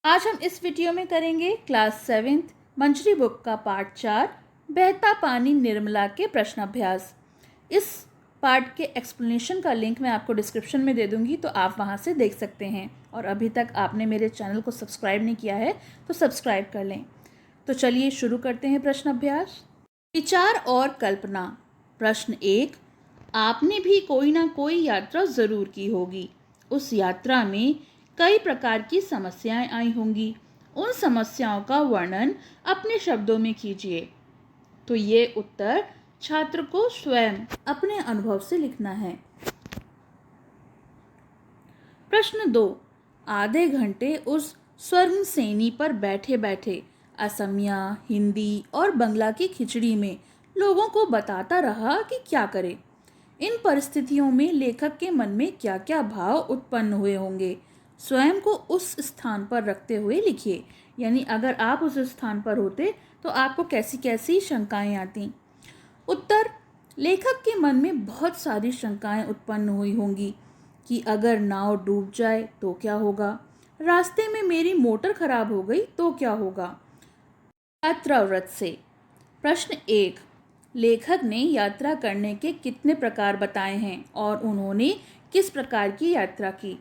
आज हम इस वीडियो में करेंगे क्लास 7th मंजरी बुक का पार्ट 4 बहता पानी निर्मला के प्रश्नाभ्यास। इस पार्ट के एक्सप्लेनेशन का लिंक मैं आपको डिस्क्रिप्शन में दे दूंगी, तो आप वहां से देख सकते हैं। और अभी तक आपने मेरे चैनल को सब्सक्राइब नहीं किया है तो सब्सक्राइब कर लें। तो चलिए शुरू करते हैं प्रश्नाभ्यास। विचार और कल्पना। प्रश्न 1, आपने भी कोई ना कोई यात्रा ज़रूर की होगी। उस यात्रा में कई प्रकार की समस्याएं आई होंगी। उन समस्याओं का वर्णन अपने शब्दों में कीजिए। तो ये उत्तर छात्र को स्वयं अपने अनुभव से लिखना है। प्रश्न 2, आधे घंटे उस स्वर्ण सेनी पर बैठे बैठे असमिया, हिंदी और बंगला की खिचड़ी में लोगों को बताता रहा कि क्या करे। इन परिस्थितियों में लेखक के मन में क्या क्या भाव उत्पन्न हुए होंगे, स्वयं को उस स्थान पर रखते हुए लिखिए। यानी अगर आप उस स्थान पर होते तो आपको कैसी कैसी शंकाएं आती। उत्तर, लेखक के मन में बहुत सारी शंकाएं उत्पन्न हुई होंगी कि अगर नाव डूब जाए तो क्या होगा, रास्ते में मेरी मोटर खराब हो गई तो क्या होगा। यात्रा व्रत से। प्रश्न 1, लेखक ने यात्रा करने के कितने प्रकार बताए हैं और उन्होंने किस प्रकार की यात्रा की।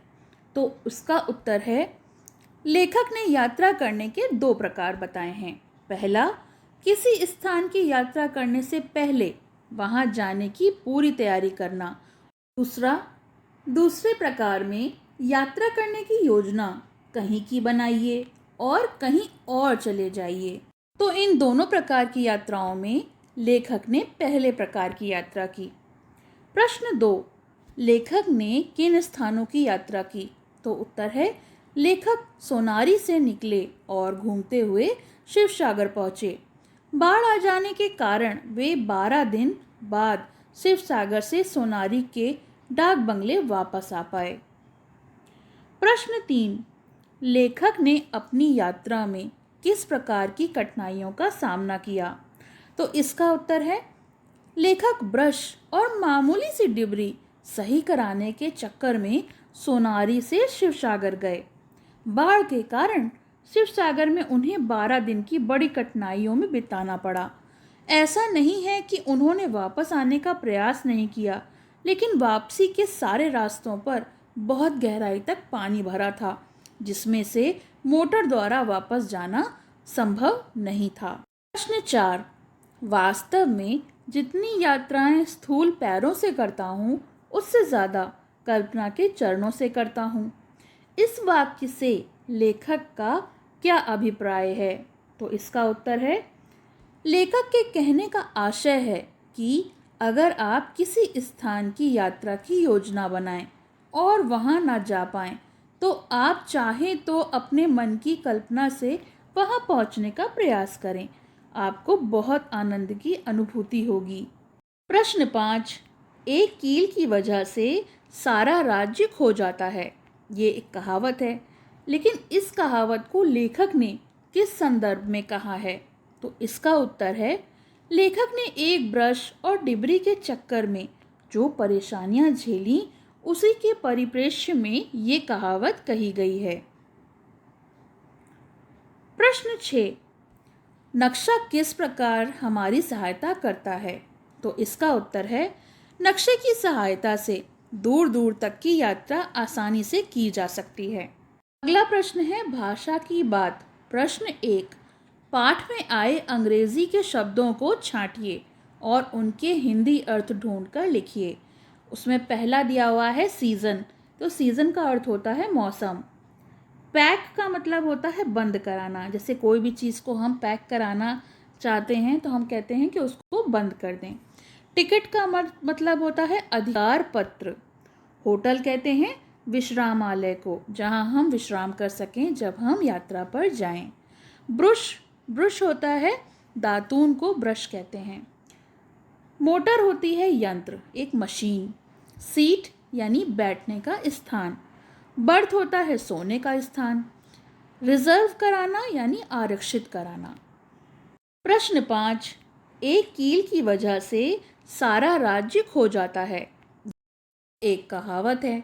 तो उसका उत्तर है, लेखक ने यात्रा करने के 2 प्रकार बताए हैं। पहला, किसी स्थान की यात्रा करने से पहले वहां जाने की पूरी तैयारी करना। दूसरे प्रकार में यात्रा करने की योजना कहीं की बनाइए और कहीं और चले जाइए। तो इन दोनों प्रकार की यात्राओं में लेखक ने पहले प्रकार की यात्रा की। प्रश्न 2, लेखक ने किन स्थानों की यात्रा की। तो उत्तर है, लेखक सोनारी से निकले और घूमते हुए शिव सागर पहुंचे। बाढ़ आ जाने के कारण वे 12 दिन बाद शिव सागर से सोनारी के डाक बंगले वापस आ पाए। प्रश्न 3, लेखक ने अपनी यात्रा में किस प्रकार की कठिनाइयों का सामना किया। तो इसका उत्तर है, लेखक ब्रश और मामूली सी डिबरी सही कराने के चक्कर में सोनारी से शिवसागर गए। बाढ़ के कारण शिवसागर में उन्हें 12 दिन की बड़ी कठिनाइयों में बिताना पड़ा। ऐसा नहीं है कि उन्होंने वापस आने का प्रयास नहीं किया, लेकिन वापसी के सारे रास्तों पर बहुत गहराई तक पानी भरा था, जिसमें से मोटर द्वारा वापस जाना संभव नहीं था। प्रश्न 4, वास्तव में जितनी यात्राएं स्थूल पैरों से करता हूँ उससे ज़्यादा कल्पना के चरणों से करता हूँ। इस वाक्य से लेखक का क्या अभिप्राय है। तो इसका उत्तर है, लेखक के कहने का आशय है कि अगर आप किसी स्थान की यात्रा की योजना बनाएं और वहां ना जा पाएं तो आप चाहें तो अपने मन की कल्पना से वहां पहुंचने का प्रयास करें। आपको बहुत आनंद की अनुभूति होगी। प्रश्न 5, एक कील की वजह से सारा राज्य खो जाता है। ये एक कहावत है, लेकिन इस कहावत को लेखक ने किस संदर्भ में कहा है। तो इसका उत्तर है, लेखक ने एक ब्रश और डिबरी के चक्कर में जो परेशानियां झेली उसी के परिप्रेक्ष्य में ये कहावत कही गई है। प्रश्न 6, नक्शा किस प्रकार हमारी सहायता करता है। तो इसका उत्तर है, नक्शे की सहायता से दूर दूर तक की यात्रा आसानी से की जा सकती है। अगला प्रश्न है भाषा की बात। प्रश्न 1, पाठ में आए अंग्रेजी के शब्दों को छांटिए और उनके हिंदी अर्थ ढूंढकर लिखिए। उसमें पहला दिया हुआ है सीज़न। तो सीज़न का अर्थ होता है मौसम। पैक का मतलब होता है बंद कराना। जैसे कोई भी चीज़ को हम पैक कराना चाहते हैं तो हम कहते हैं कि उसको बंद कर दें। टिकट का मतलब होता है अधिकार पत्र। होटल कहते हैं विश्रामालय को, जहां हम विश्राम कर सकें जब हम यात्रा पर जाएं। ब्रुश होता है दातून को ब्रश कहते हैं। मोटर होती है यंत्र, एक मशीन। सीट यानी बैठने का स्थान। बर्थ होता है सोने का स्थान। रिजर्व कराना यानी आरक्षित कराना। प्रश्न 5, एक कील की वजह से सारा राज्य खो जाता है। एक कहावत है।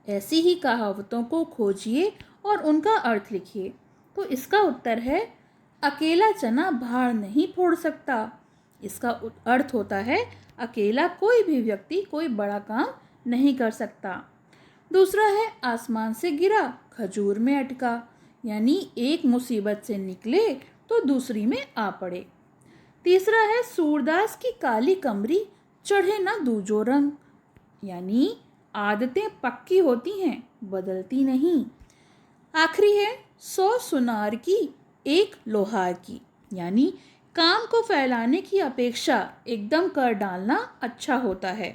ऐसी ही कहावतों को खोजिए और उनका अर्थ लिखिए। तो इसका उत्तर है अकेला चना भाड़ नहीं फोड़ सकता। इसका अर्थ होता है अकेला कोई भी व्यक्ति कोई बड़ा काम नहीं कर सकता। दूसरा है आसमान से गिरा खजूर में अटका, यानी एक मुसीबत से निकले तो दूसरी में आ पड़े। तीसरा है सूरदास की काली कमरी चढ़े ना दूजो रंग, यानी आदतें पक्की होती हैं बदलती नहीं। आखिरी है 100 सुनार की एक लोहार की, यानी काम को फैलाने की अपेक्षा एकदम कर डालना अच्छा होता है।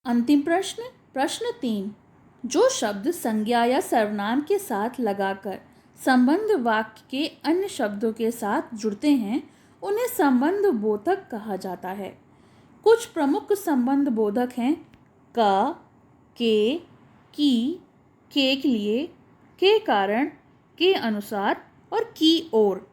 अंतिम प्रश्न, प्रश्न 3। जो शब्द संज्ञा या सर्वनाम के साथ लगाकर संबंध वाक्य के अन्य शब्दों के साथ जुड़ते हैं उन्हें संबंध बोधक कहा जाता है। कुछ प्रमुख संबंध बोधक हैं का, के, की, के लिए, के कारण, के अनुसार और की ओर।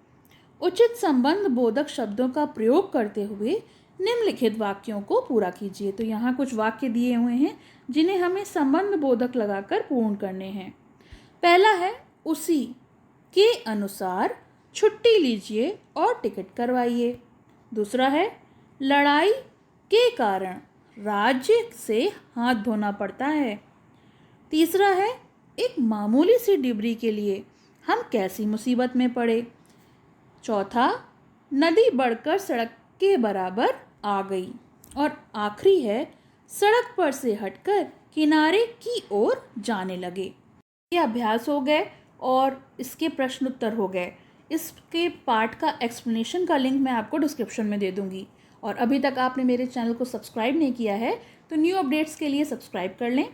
उचित संबंध बोधक शब्दों का प्रयोग करते हुए निम्नलिखित वाक्यों को पूरा कीजिए। तो यहाँ कुछ वाक्य दिए हुए हैं जिन्हें हमें संबंध बोधक लगाकर पूर्ण करने हैं। पहला है उसी के अनुसार छुट्टी लीजिए और टिकट करवाइए। दूसरा है लड़ाई के कारण राज्य से हाथ धोना पड़ता है। तीसरा है एक मामूली सी डिबरी के लिए हम कैसी मुसीबत में पड़े। चौथा नदी बढ़कर सड़क के बराबर आ गई। और आखिरी है सड़क पर से हटकर किनारे की ओर जाने लगे। ये अभ्यास हो गए और इसके प्रश्न उत्तर हो गए। इसके पाठ का एक्सप्लेनेशन का लिंक मैं आपको डिस्क्रिप्शन में दे दूँगी। और अभी तक आपने मेरे चैनल को सब्सक्राइब नहीं किया है तो न्यू अपडेट्स के लिए सब्सक्राइब कर लें।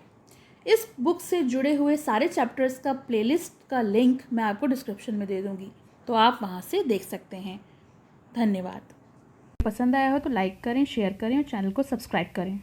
इस बुक से जुड़े हुए सारे चैप्टर्स का प्लेलिस्ट का लिंक मैं आपको डिस्क्रिप्शन में दे दूँगी, तो आप वहाँ से देख सकते हैं। धन्यवाद। पसंद आया हो तो लाइक करें, शेयर करें और चैनल को सब्सक्राइब करें।